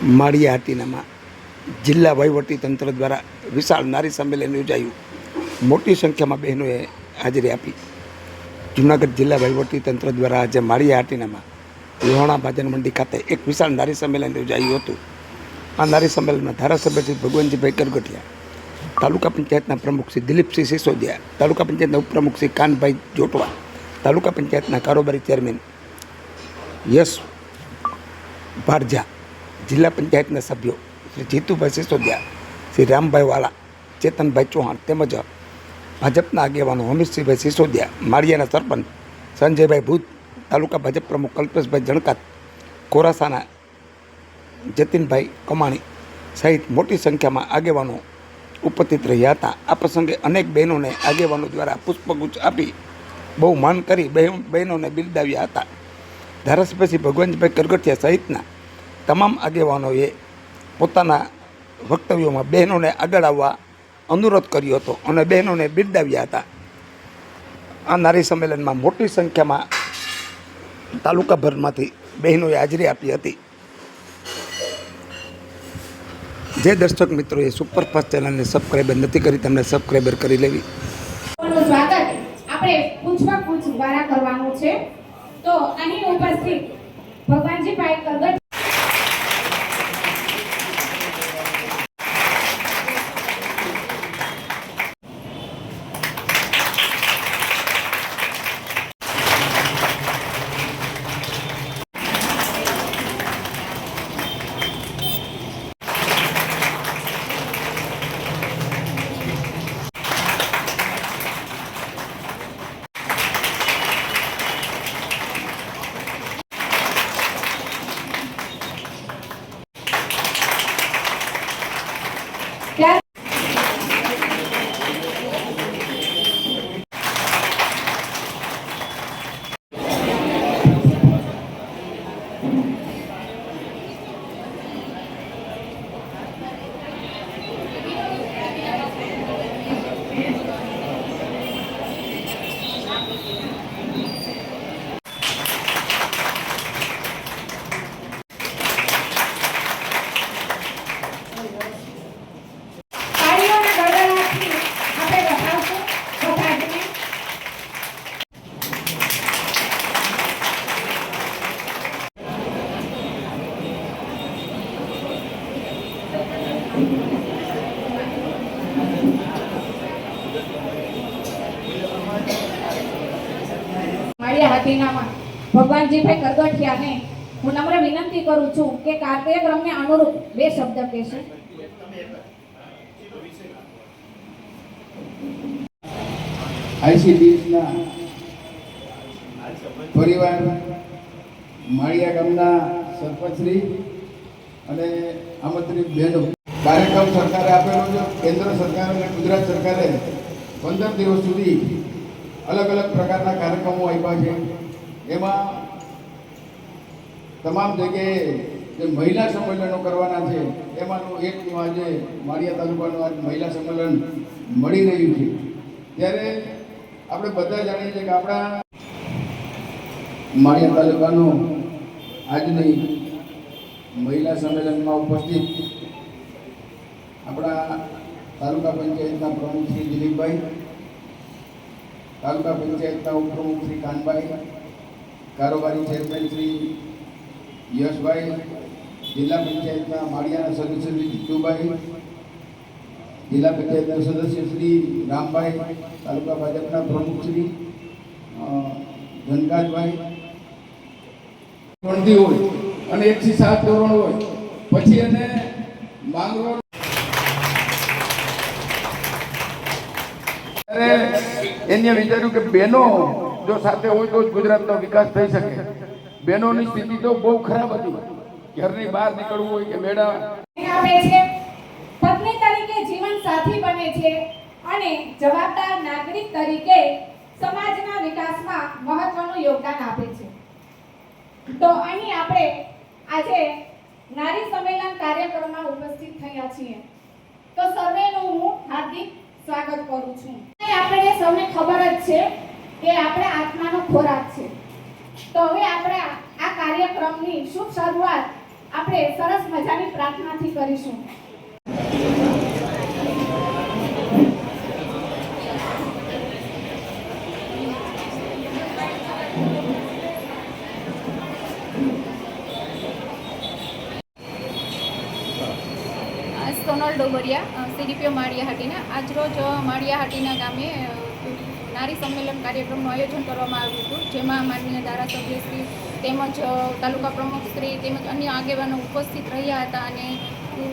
માળિયા હાટીનામાં જિલ્લા વહીવટી તંત્ર દ્વારા વિશાળ નારી સંમેલન યોજાયું. મોટી સંખ્યામાં બહેનોએ હાજરી આપી. જૂનાગઢ જિલ્લા વહીવટી તંત્ર દ્વારા આજે માળિયા હાટીનામાં લોહાણા ભાજન મંડી ખાતે એક વિશાળ નારી સંમેલન યોજાયું હતું. આ નારી સંમેલનમાં ધારાસભ્ય શ્રી ભગવાનજીભાઈ કરગઠિયા, તાલુકા પંચાયતના પ્રમુખ શ્રી દિલીપસિંહ સિસોદિયા, તાલુકા પંચાયતના ઉપપ્રમુખ શ્રી કાનભાઈ જોટવા, તાલુકા પંચાયતના કારોબારી ચેરમેન યશ ભારજા, જિલ્લા પંચાયતના સભ્યો શ્રી જીતુભાઈ સિસોદિયા, શ્રી રામભાઈ વાળા, ચેતનભાઈ ચૌહાણ તેમજ ભાજપના આગેવાનો હમીરસિંહભાઈ સિસોદિયા, માળિયાના સરપંચ સંજયભાઈ ભૂત, તાલુકા ભાજપ પ્રમુખ કલ્પેશભાઈ જણકાત, કોરાસાના જતીનભાઈ કમાણી સહિત મોટી સંખ્યામાં આગેવાનો ઉપસ્થિત રહ્યા હતા. આ પ્રસંગે અનેક બહેનોને આગેવાનો દ્વારા પુષ્પગુચ્છ આપી બહુ માન કરી બહેનોને બિરદાવ્યા હતા. ધારાસભ્ય શ્રી ભગવાનજીભાઈ કરગઠિયા સહિતના તમામ આગેવાનોએ પોતાના વક્તવ્યોમાં બહેનોને આગળ આવવા અનુરોધ કર્યો હતો અને બહેનોને બિરદાવ્યા હતા. આ નારી સંમેલનમાં મોટી સંખ્યામાં તાલુકાભરમાંથી બહેનોએ હાજરી આપી હતી. જે દર્શક મિત્રોએ સુપરફાસ્ટ ચેનલને સબસ્ક્રાઈબર નથી કરી તેમને સબસ્ક્રાઈબર કરી લેવી. સ્વાગત આપણે પૂછવા પૂછ દ્વારા કરવાનું છે. તો અહીં ઉપસ્થિત ભગવાનજીભાઈ કરગઠિયા હાથીનામાં ભગવાનજીભાઈ કરગઠિયાને હું નમ્ર વિનંતી કરું છું કે કાર્યક્રમને અનુરૂપ બે શબ્દ કહેશે. આઈસીડીએસના પરિવાર, માળિયા ગામના સરપંચશ્રી અને આમંત્રિત બહેનો, કાર્યક્રમ સરકારે આપેલો છે. કેન્દ્ર સરકાર અને ગુજરાત સરકારે 15 દિવસ સુધી અલગ અલગ પ્રકારના કાર્યક્રમો આપ્યા છે. એમાં તમામ જગ્યાએ જે મહિલા સંમેલનો કરવાના છે એમાંનું એક આજે માળિયા તાલુકાનું આ મહિલા સંમેલન મળી રહ્યું છે. ત્યારે આપણે બધા જાણીએ છીએ કે આપણા માળિયા તાલુકાનું આજની મહિલા સંમેલનમાં ઉપસ્થિત આપણા તાલુકા પંચાયતના પ્રમુખ શ્રી દિલીપભાઈ, તાલુકા પંચાયતના ઉપપ્રમુખ શ્રી કાનભાઈ, કારોબારી ચેરમેન શ્રી યશભાઈ, જિલ્લા પંચાયતના માળિયાના સદસ્ય શ્રી જીતુભાઈ, જિલ્લા પંચાયતના સદસ્ય શ્રી રામભાઈ, તાલુકા ભાજપના પ્રમુખ શ્રી ધનકાજભાઈ, ભણતી હોય અને 1 થી 7 ધોરણ હોય પછી એને માંગરોળ એને વિચાર્યું કે બહેનો જો સાથે હોય તો જ ગુજરાતનો વિકાસ થઈ શકે. બહેનોની સ્થિતિ તો બહુ ખરાબ હતી. ઘરની બહાર નીકળવું હોય કે મેળા આપે છે, પત્ની તરીકે જીવન સાથી બને છે અને જવાબદાર નાગરિક તરીકે સમાજના વિકાસમાં મહત્વનું યોગદાન આપે છે. તો અહીં આપણે આજે નારી સંમેલન કાર્યક્રમમાં ઉપસ્થિત થયા છીએ. તો સર્વેનું હું હાર્દિક સ્વાગત કરું છું. આપણે સૌને ખબર જ છે કે આપણે આત્માનો ખોરાક છે. તો હવે આપણે આ કાર્યક્રમની શુભ શરૂઆત આપણે સરસ મજાની પ્રાર્થનાથી કરીશું. સોનલ ડોબરિયા, સીડીપીઓ માળિયાહાટીના. આજરોજ માળિયાહાટીના ગામે નારી સંમેલન કાર્યક્રમનું આયોજન કરવામાં આવ્યું હતું, જેમાં માનનીય ધારાસભ્યશ્રી તેમજ તાલુકા પ્રમુખશ્રી તેમજ અન્ય આગેવાનો ઉપસ્થિત રહ્યા હતા અને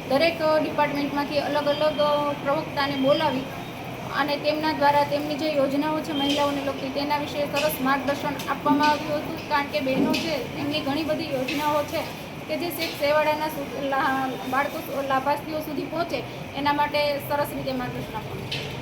દરેક ડિપાર્ટમેન્ટમાંથી અલગ અલગ પ્રવક્તાને બોલાવી અને તેમના દ્વારા તેમની જે યોજનાઓ છે મહિલાઓને લગતી તેના વિશે સરસ માર્ગદર્શન આપવામાં આવ્યું હતું. કારણ કે બહેનો છે એમની ઘણી બધી યોજનાઓ છે કે જે શેખ સેવાડાના બાળકો લાભાર્થીઓ સુધી પહોંચે એના માટે સરસ રીતે માર્ગદર્શન આપવામાં.